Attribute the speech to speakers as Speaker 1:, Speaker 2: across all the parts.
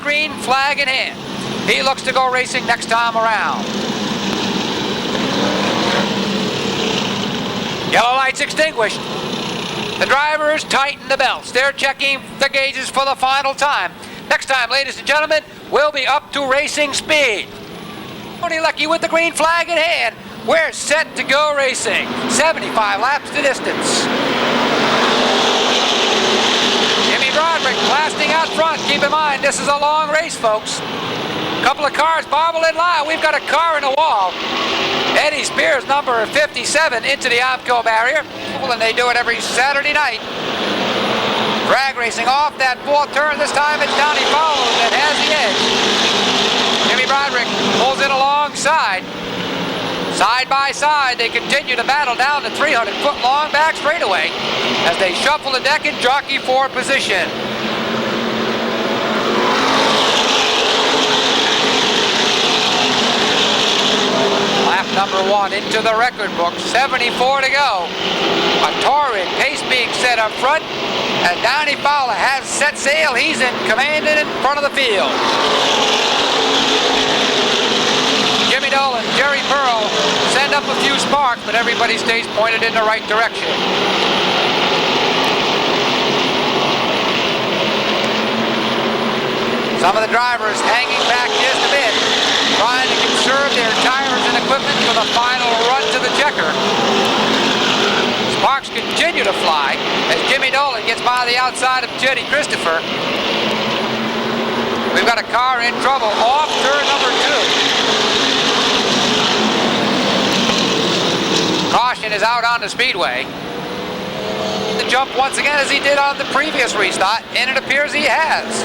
Speaker 1: Green flag in hand. He looks to go racing next time around. Yellow lights extinguished. The drivers tighten the belts. They're checking the gauges for the final time. Next time, ladies and gentlemen, we'll be up to racing speed. Tony Leckie with the green flag in hand. We're set to go racing. 75 laps to distance. Jimmy Broderick blasting out front. Keep in mind, this is a long race, folks. Couple of cars bobble in line. We've got a car in the wall. Eddie Spears, number 57, into the Omco barrier. And they do it every Saturday night. Drag racing off that fourth turn. This time it's Donnie Fowler that has the edge. Jimmy Broderick pulls in alongside. Side by side, they continue to battle down the 300-foot long back straightaway as they shuffle the deck and jockey for position. Lap number 1 into the record book, 74 to go. A torrid pace being set up front as Donnie Fowler has set sail. He's in command and in front of the field. Jimmy Dolan, Jerry Pearl send up a few sparks, but everybody stays pointed in the right direction. Some of the drivers hanging back just a bit, trying to conserve their tires and equipment for the final run to the checker. Sparks continue to fly as Jimmy Dolan gets by the outside of Jetty Christopher. We've got a car in trouble off turn number 2. Caution is out on the speedway. The jump once again as he did on the previous restart, and it appears he has.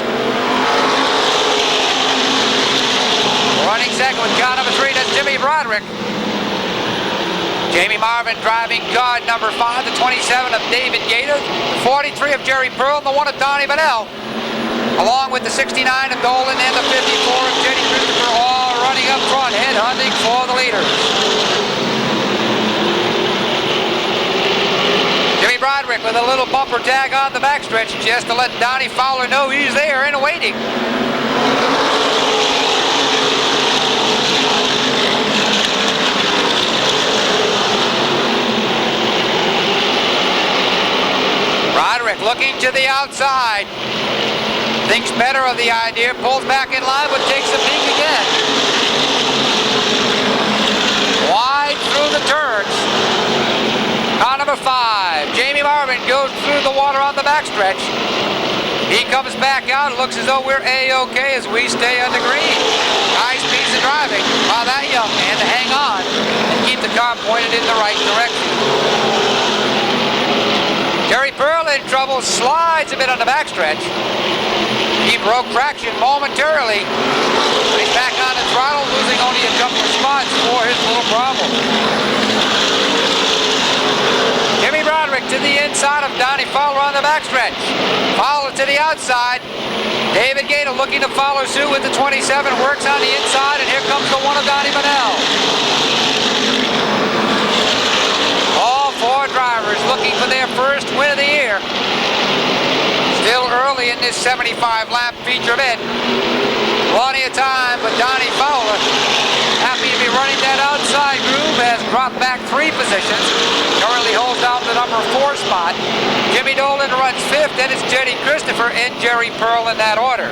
Speaker 1: Running second with car number 3, that's Jimmy Broderick. Jamie Marvin driving car number 5, the 27 of David Gator, the 43 of Jerry Pearl, and the 1 of Donnie Bonnell, along with the 69 of Dolan and the 54 of Jetty Christopher, all running up front, head hunting for the leaders. Jimmy Broderick with a little bumper tag on the backstretch just to let Donnie Fowler know he's there and waiting. Broderick looking to the outside. Thinks better of the idea, pulls back in line, but takes a peek again. Wide through the turns. Car number 5, Jamie Marvin goes through the water on the backstretch. He comes back out. It looks as though we're A-OK as we stay on the green. High speeds of driving. Wow, that young man to hang on and keep the car pointed in the right direction. Jerry Pearl in trouble, slides a bit on the backstretch. He broke traction momentarily. He's back on the throttle, losing only a couple of spots for his little problem. Jimmy Broderick to the inside of Donnie Fowler on the backstretch. Fowler to the outside. David Gator looking to follow suit with the 27, works on the inside, and here comes the 1 of Donnie Bonnell. All 4 drivers looking for their first win of the year. Still early in this 75-lap feature event. Plenty of time, but Donnie Fowler, happy to be running that outside groove, has dropped back 3 positions. Currently holds down the number 4 spot. Jimmy Dolan runs 5th, then it's Jetty Christopher and Jerry Pearl in that order.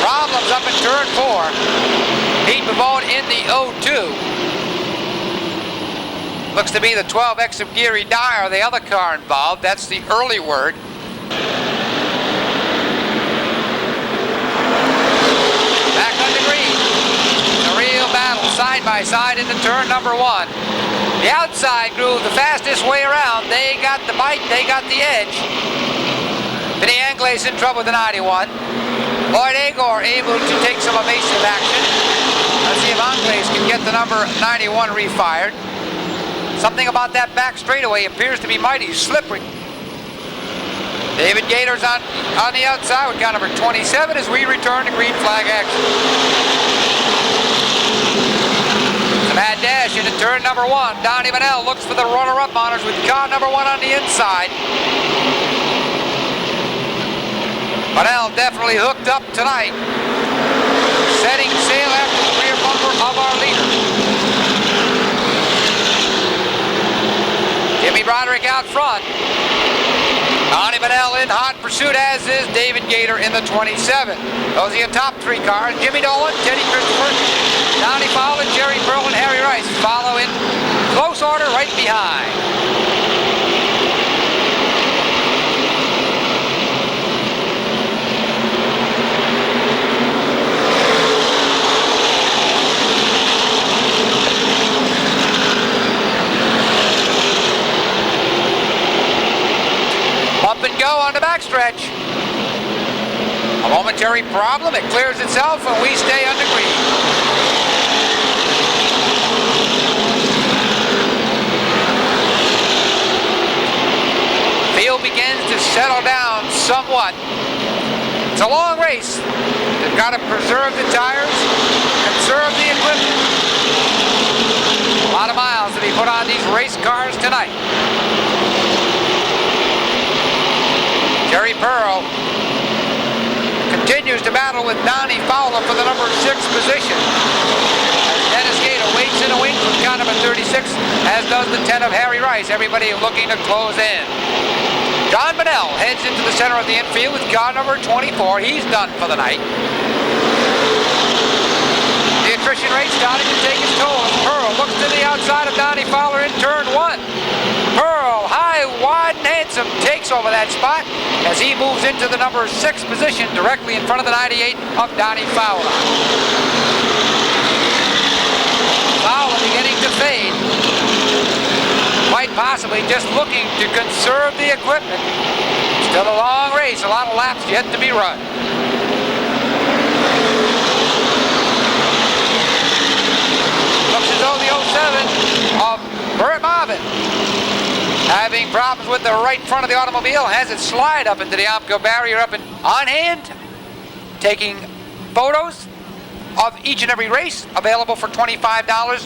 Speaker 1: Problems up in turn 4. Pete Pavone in the 0-2. Looks to be the 12X of Gary Dyer, the other car involved. That's the early word. Back on the green. A real battle side by side into turn number 1. The outside groove, the fastest way around. They got the bite, they got the edge. Vinny Anglaise in trouble with the 91. Lloyd Agor able to take some evasive action. Let's see if Anglaise can get the number 91 refired. Something about that back straightaway appears to be mighty slippery. David Gator's on the outside with car number 27 as we return to green flag action. It's a mad dash into turn turn number 1. Donnie Manell looks for the runner-up honors with car number 1 on the inside. Manell definitely hooked up tonight. Setting sail after the rear bumper of our leader. Jimmy Broderick out front. Donnie Manell in hot pursuit, as is David Gator in the 27. Those are your top 3 cars. Jimmy Dolan, Teddy Christopher, Donnie Fowler, Jerry Pearl, and Harry Rice follow in close order right behind. Up and go on the backstretch. A momentary problem, it clears itself, and we stay under green. Field begins to settle down somewhat. It's a long race. They've got to preserve the tires, conserve the equipment. A lot of miles to be put on these race cars tonight. Jerry Pearl continues to battle with Donnie Fowler for the number 6 position. As Dennis Gator waits in the wings with car number 36, as does the 10 of Harry Rice. Everybody looking to close in. John Manell heads into the center of the infield with car number 24. He's done for the night. The attrition rate starting to take its toll as Pearl looks to the outside of Donnie Fowler in turn 1. Pearl, high, wide, and handsome, takes over that spot as he moves into the number 6 position directly in front of the 98 of Donnie Fowler. Fowler beginning to fade. Quite possibly just looking to conserve the equipment. Still a long race, a lot of laps yet to be run. Looks as though the 07 of Burt Marvin, having problems with the right front of the automobile, has it slide up into the Opco barrier up and on hand, taking photos of each and every race, available for $25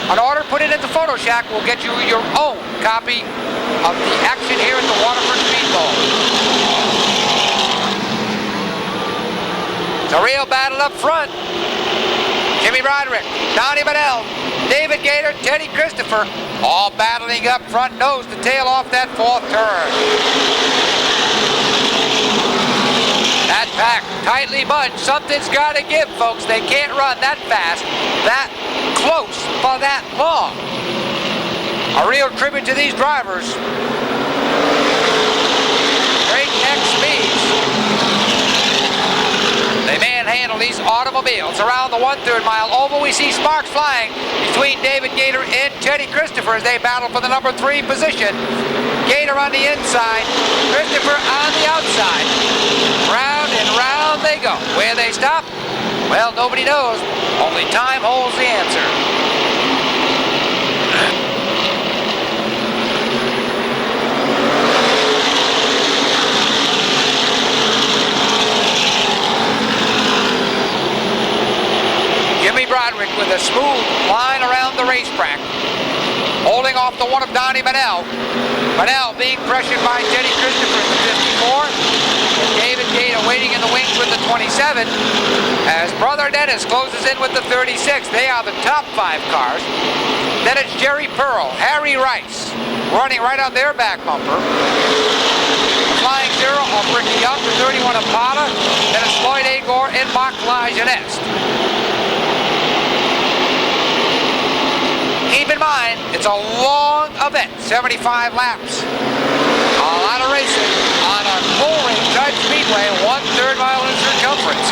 Speaker 1: an order. Put it into Photo Shack. We'll get you your own copy of the action here at the Waterford Speedbowl. It's a real battle up front. Jimmy Broderick, Donnie Manell, David Gator, Teddy Christopher, all battling up front, nose to tail off that 4th turn. That pack tightly bunched. Something's got to give, folks. They can't run that fast, that close for that long. A real tribute to these drivers. Breakneck speeds. They manhandle these automobiles. Around the 1/3 mile oval, we see sparks flying between David Gator and Teddy Christopher as they battle for the number 3 position. Gator on the inside, Christopher on the outside. Round and round they go. Where they stop? Well, nobody knows. Only time holds the answer. Jimmy Broderick with a smooth line around the racetrack, holding off the 1 of Donnie Manell. Manell being pressured by Teddy Christopher in the 54. And David Gator waiting in the wings with the 27. As Brother Dennis closes in with the 36. They are the top 5 cars. Then it's Jerry Pearl, Harry Rice, running right on their back bumper. Flying 0 of Ricky Young, the 31 of Potter. Then it's Floyd Agor and Mark Lajeunesse. Keep in mind, it's a long event, 75 laps. A lot of racing on a full-ring type speedway, 1/3 mile in circumference.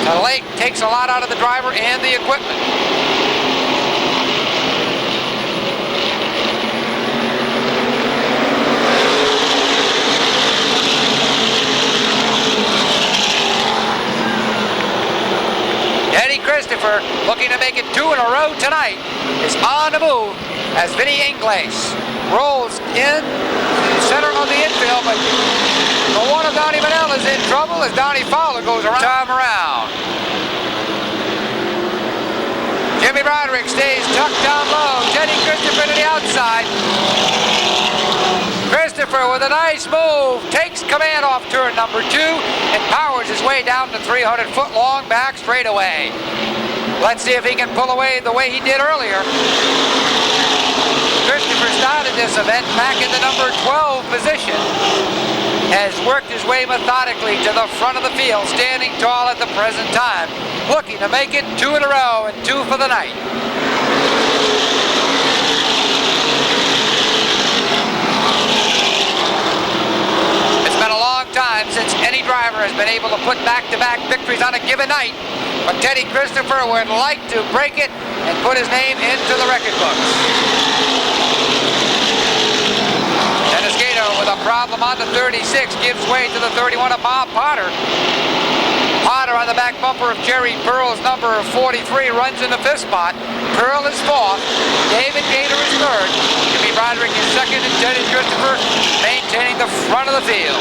Speaker 1: The lake takes a lot out of the driver and the equipment. Teddy Christopher, looking to make it 2 in a row tonight, is on the move as Vinny Ingles rolls in the center of the infield, but the 1 of Donnie Manell is in trouble as Donnie Fowler goes around. Time around. Jimmy Broderick Broderick stays tucked down low. Teddy Christopher to the outside. Christopher with a nice move takes command off turn number 2 and powers his way down the 300-foot long back straightaway. Let's see if he can pull away the way he did earlier. Christopher started this event back in the number 12 position. Has worked his way methodically to the front of the field, standing tall at the present time, looking to make it 2 in a row and 2 for the night. It's been a long time since any driver has been able to put back-to-back victories on a given night, but Teddy Christopher would like to break it and put his name into the record books. Dennis Gator with a problem on the 36 gives way to the 31 of Bob Potter. Potter on the back bumper of Jerry Pearl's number 43 runs in the 5th spot. Pearl is 4th. David Gator is 3rd. Jimmy Broderick is 2nd, and Teddy Christopher maintaining the front of the field.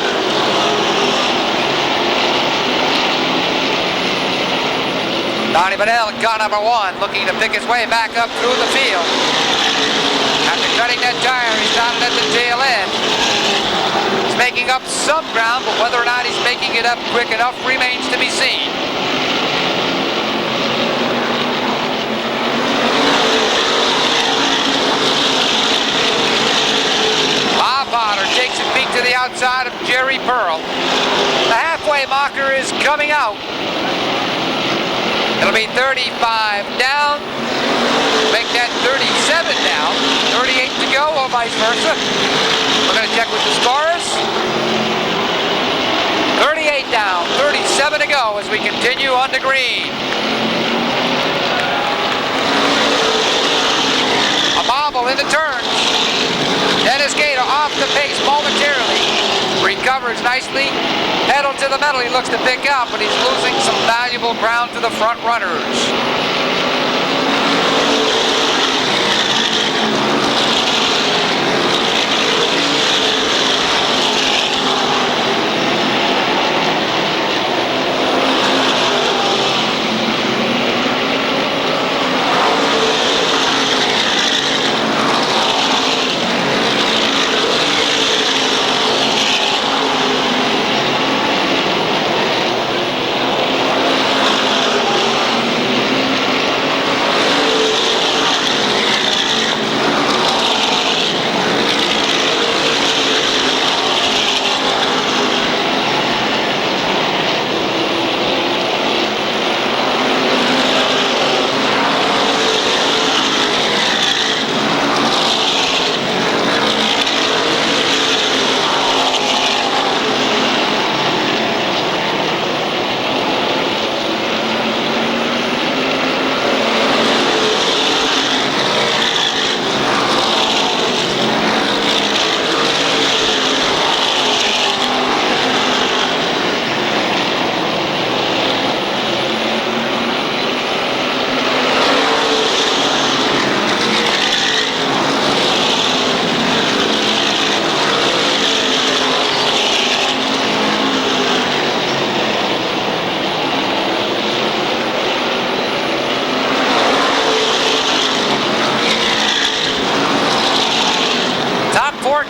Speaker 1: Donnie Bedell, car number 1, looking to pick his way back up through the field. After cutting that tire, he started at the tail end. He's making up some ground, but whether or not he's making it up quick enough remains to be seen. Bob Potter takes a peek to the outside of Jerry Pearl. The halfway marker is coming out. It'll be 35 down. Make that 37 down. 38 to go, or vice versa. We're going to check with the scorers. 38 down, 37 to go as we continue on the green. A bobble in the turns. Dennis Gator off the pace momentarily. Recovers nicely. Pedal to the metal, he looks to pick up, but he's losing some valuable ground to the front runners.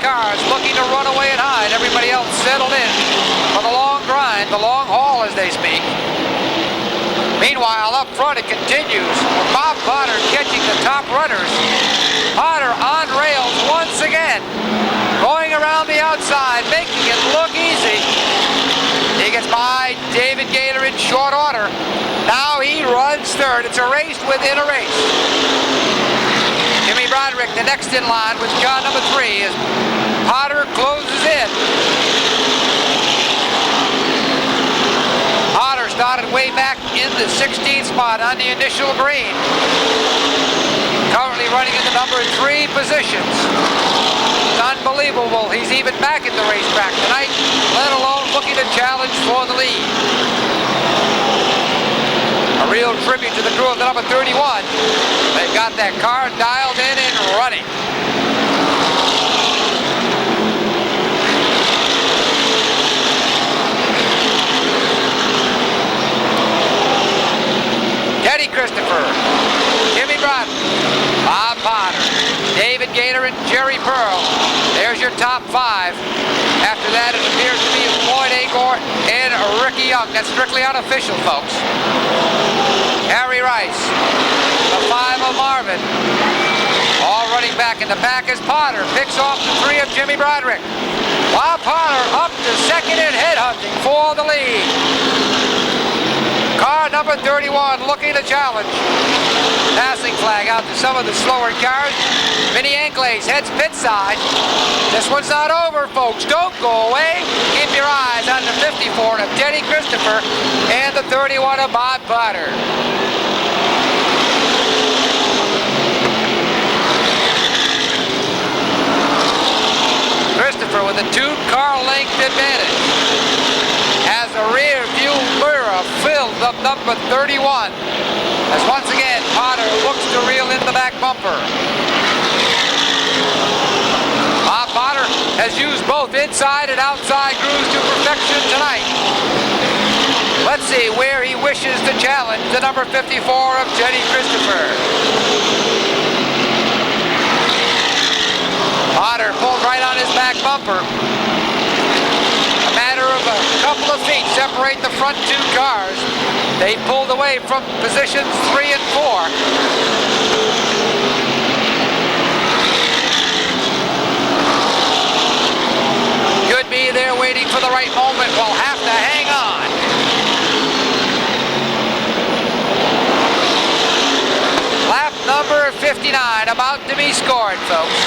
Speaker 1: Cars looking to run away and hide. Everybody else settled in for the long grind, the long haul as they speak. Meanwhile, up front it continues with Bob Potter catching the top runners. Potter on rails once again, going around the outside, making it look easy. He gets by David Gator in short order. Now he runs 3rd. It's a race within a race. Jimmy Broderick, the next in line with car number 3 as Potter closes in. Potter started way back in the 16th spot on the initial green. Currently running in the number 3 positions. It's unbelievable. He's even back at the racetrack tonight, let alone looking to challenge for the lead. A real tribute to the crew of the number 31. They've got that car dialed in and running. Teddy Christopher Jimmy Broderick, Bob Potter, David Gator, and Jerry Pearl. There's your top 5. After that, it appears to be Floyd Agor and Ricky Young. That's strictly unofficial, folks. Harry Rice, the 5 of Marvin. All running back in the pack is Potter. Picks off the 3 of Jimmy Broderick. Bob Potter up to second and headhunting for the lead. Car number 31 looking to challenge. Passing flag out to some of the slower cars. Vinny Ankles heads pit side. This one's not over, folks. Don't go away. Keep your eyes on the 54 of Teddy Christopher and the 31 of Bob Potter. Christopher with a 2-car length advantage. Has a rear view mirror filled up number 31. As once again, Potter looks to reel in the back bumper. Bob Potter has used both inside and outside grooves to perfection tonight. Let's see where he wishes to challenge the number 54 of Teddy Christopher. Potter pulled right on his back bumper. A matter of a couple of feet separate the front 2 cars. They pulled away from positions 3 and 4. Could be there waiting for the right moment. Will have to hang on. Lap number 59 about to be scored, folks.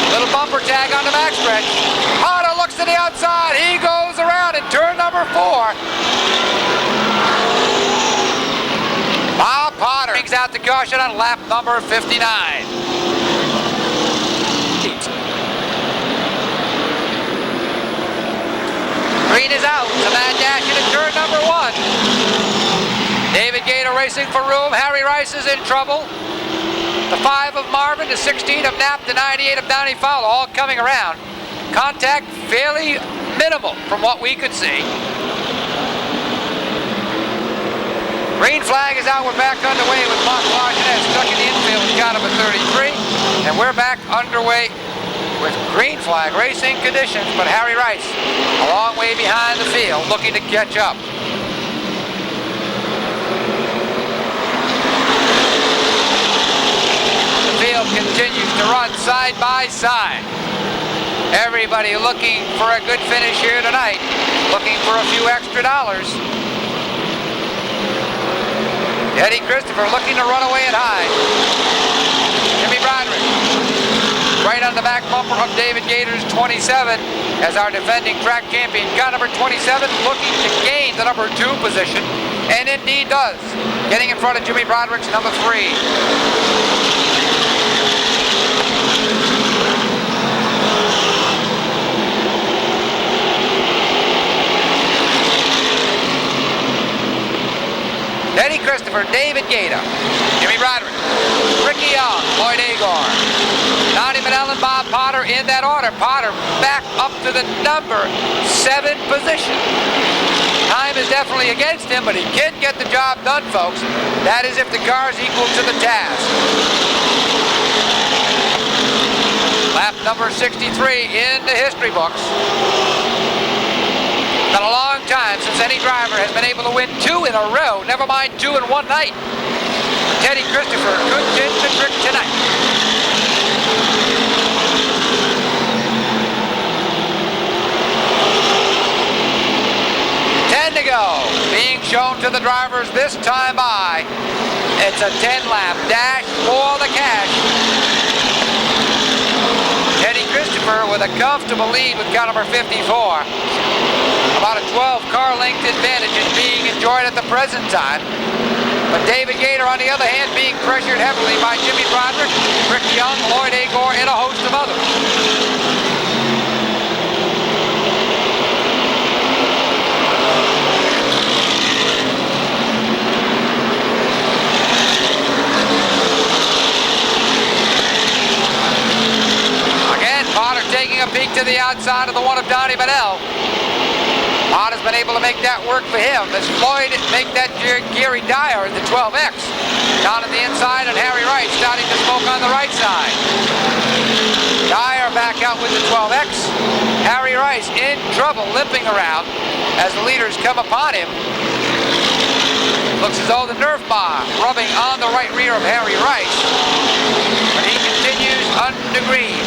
Speaker 1: Little bumper tag on the backstretch. Potter looks to the outside. He goes around in turn number 4. Bob Potter brings out the caution on lap number 59. Green is out. The mad dash into turn number 1. David Gator racing for room. Harry Rice is in trouble. The 5 of Marvin, the 16 of Knapp, the 98 of Donnie Fowler, all coming around. Contact fairly minimal from what we could see. Green flag is out. We're back underway with Mark Largenet stuck in the infield with car number 33. And we're back underway with green flag racing conditions, but Harry Rice a long way behind the field looking to catch up. Field continues to run side by side. Everybody looking for a good finish here tonight, looking for a few extra dollars. Teddy Christopher looking to run away and hide. Jimmy Broderick right on the back bumper of David Gator's 27 as our defending track champion. Got number 27 looking to gain the number 2 position, and indeed does, getting in front of Jimmy Broderick's number 3. Teddy Christopher, David Gator, Jimmy Broderick, Ricky Young, Floyd Agor, Donnie Manell, and Bob Potter in that order. Potter back up to the number 7 position. Time is definitely against him, but he can get the job done, folks. That is if the car is equal to the task. Lap number 63 in the history books. Been a long time since any driver has been able to win 2 in a row, never mind 2 in one night. Teddy Christopher could get the trick tonight. 10 to go. Being shown to the drivers this time by. It's a 10-lap dash for the cash. Teddy Christopher with a comfortable lead with car number 54. About a 12-car length advantage is being enjoyed at the present time. But David Gator, on the other hand, being pressured heavily by Jimmy Broderick, Rick Young, Lloyd Agor, and a host of others. Again, Potter taking a peek to the outside of the one of Donnie Manell. Otto's been able to make that work for him as Floyd make that Gary Dyer in the 12X. Down on the inside and Harry Rice starting to smoke on the right side. Dyer back out with the 12X. Harry Rice in trouble, limping around as the leaders come upon him. Looks as though the nerf bar rubbing on the right rear of Harry Rice. But he continues under green.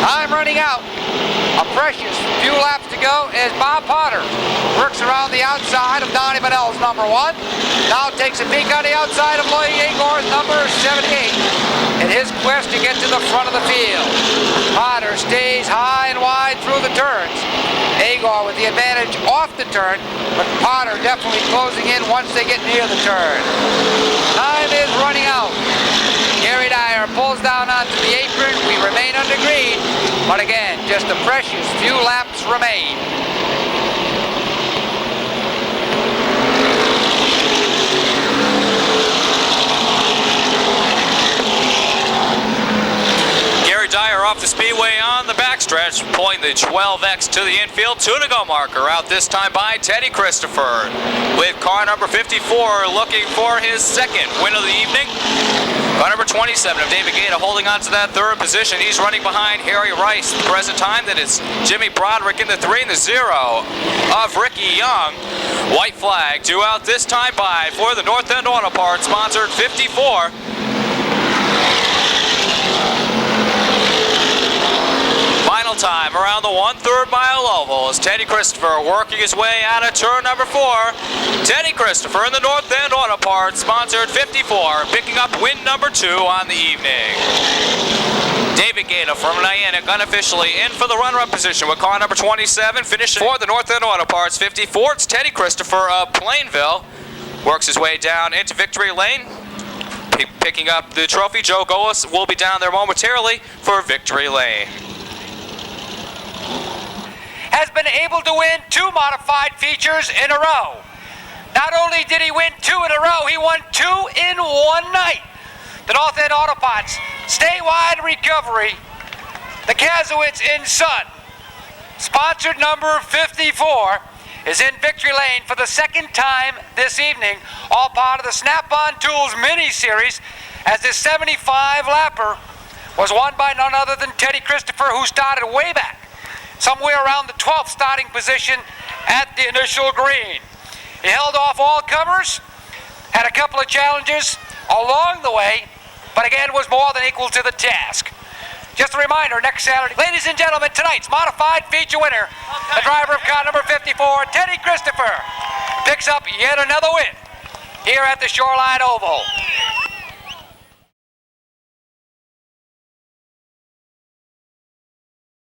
Speaker 1: Time running out. A precious few laps to go as Bob Potter works around the outside of Donnie Bonnell's number 1. Now takes a peek on the outside of Lloyd Agor's number 78 in his quest to get to the front of the field. Potter stays high and wide through the turns. Agor with the advantage off the turn, but Potter definitely closing in once they get near the turn. Time is running out. Gary Dyer pulls down onto the apron. We remain under green, but again, just a precious few laps remain.
Speaker 2: Gary Dyer off the speedway on the backstretch, pulling the 12X to the infield. 2 to go marker out this time by Teddy Christopher, with car number 54 looking for his second win of the evening. Car number 27 of David Gaeta holding on to that third position. He's running behind Harry Rice. At the present time, that is Jimmy Broderick in the 3 and the 0 of Ricky Young. White flag due out this time by for the North End Auto Parts sponsored 54. Final time around the 1/3 mile oval as Teddy Christopher working his way out of turn number 4. Teddy Christopher in the North End Auto Parts sponsored 54, picking up win number 2 on the evening. David Gaeta from Niantic unofficially in for the runner-up position with car number 27, finishing for the North End Auto Parts 54. It's Teddy Christopher of Plainville. Works his way down into victory lane, picking up the trophy. Joe Golis will be down there momentarily for victory lane.
Speaker 1: Has been able to win 2 modified features in a row. Not only did he win 2 in a row, he won 2 in one night. The North End Autopots statewide recovery, the Kazowitz in Sun, sponsored number 54, is in victory lane for the second time this evening, all part of the Snap-on Tools mini-series, as this 75-lapper was won by none other than Teddy Christopher, who started way back, somewhere around the 12th starting position at the initial green. He held off all comers, had a couple of challenges along the way, but again was more than equal to the task. Just a reminder, next Saturday, ladies and gentlemen, tonight's modified feature winner, the driver of car number 54, Teddy Christopher, picks up yet another win here at the Shoreline Oval.